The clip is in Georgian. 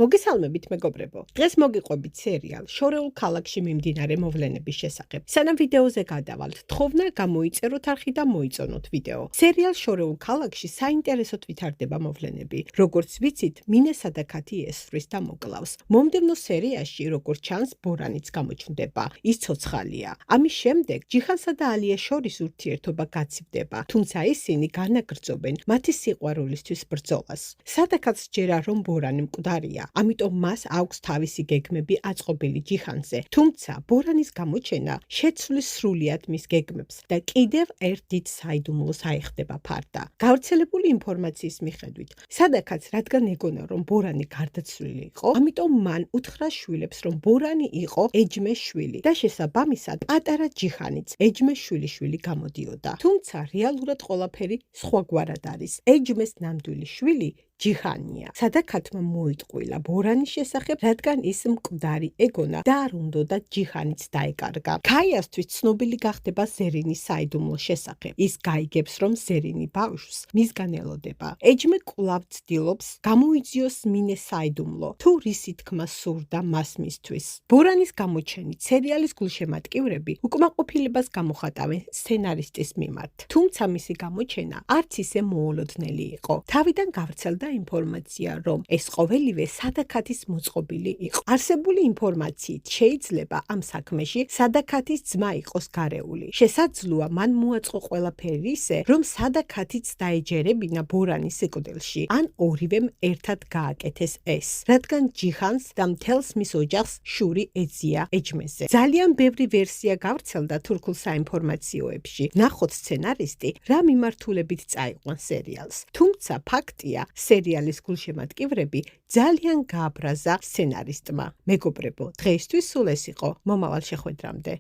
მოგესალმებით მეგობრებო. დღეს მოგიყვებით სერიალ შორეულ ქალაქში მიმდინარე მოვლენების შესახებ. სანამ ვიდეოზე გადავალთ, თხოვნა გამოიწეროთ არხი და მოიწონოთ ვიდეო. სერიალ შორეულ ქალაქში საინტერესოდ ვითარდება მოვლენები. როგორც ვიცით, მინესა და ქათი ესვრის და მოკლავს. მომდევნო სერიაში, როგორც ჩანს, ბორანიც გამოჩნდება. ის ცოცხალია. ამის შემდეგ ჯიხანსა და ალიას შორის ურთიერთობა გაცივდება, თუმცა ისინი განაგრძობენ მათი სიყვარულისთვის ბრძოლას. სადაც ჯერა რომ ბორანი მკვდარია, ამიტომ მას აქვს თავისი გეგმები აწყობილი ჯიხანზე. თუმცა ბორანის გამოჩენა შეცვლის სრულიად მის გეგმებს და კიდევ ერთ დიდ საიდუმლოს აეხდება ფარდა. გავრცელებული ინფორმაციის მიხედვით, სადაც რადგან ეგონა რომ ბორანი გარდაცვლილი იყო, ამიტომ მან უთხრა შვილებს რომ ბორანი იყო ეჯმეს შვილი და შესაბამისად პატარა ჯიხანიც ეჯმეს შვილიშვილი გამოდიოდა. თუმცა რეალურად ყველაფერი სხვაგვარად არის. ეჯმეს ნამდვილი შვილი ჯიხანია. სადაკათმა მოიტყვილა ბორანის შესახებ, რადგან ის მკვდარი ეგონა და არ უნდოდა ჯიხანიც დაეკარგა. ქაიასთვის ცნობილი გახდება ზერინის საიდუმლოს შესახებ. ის გაიგებს, რომ ზერინი ბავშვს მისგან ელოდება. ეჯმე კვლავ ცდილობს გამოიძიოს მინეს საიდუმლო, თუ რისი თქმა სურდა მას მისთვის. ბორანის გამოჩენით სერიალის გულშემატკივრები უკმაყოფილებას გამოხატავენ სცენარისტის მიმართ. თუმცა მისი გამოჩენა არც ისე მოულოდნელი იყო. თავიდან გავრცელდა ინფორმაცია, რომ ეს ყოველივე სადაკათის მოწყობილი იყო. არსებული ინფორმაციით შეიძლება ამ საქმეში სადაკათის ძმა იყოს გარეული. შესაძლოა მან მოაწყო ყველაფერი ისე, რომ სადაკათიც დაეჯერებინა ბორანის სიკვდილში, ან ორივემ ერთად გააკეთეს ეს, რადგან ჯიხანს და მთელს მის ოჯახს შური ეძია ეჯმეზე. ძალიან ბევრი ვერსია გავრცელდა თურქულ საინფორმაციოებში. ნახოთ სცენარისტი რა მიმართულებით წაიყვან სერიალს. თუმცა ფაქტია, სერიალის გულშემატკივრები ძალიან გააბრაზა სცენარისტმა. მეგობრებო, დღეისთვის სულ ეს იყო. მომავალ შეხვედრამდე.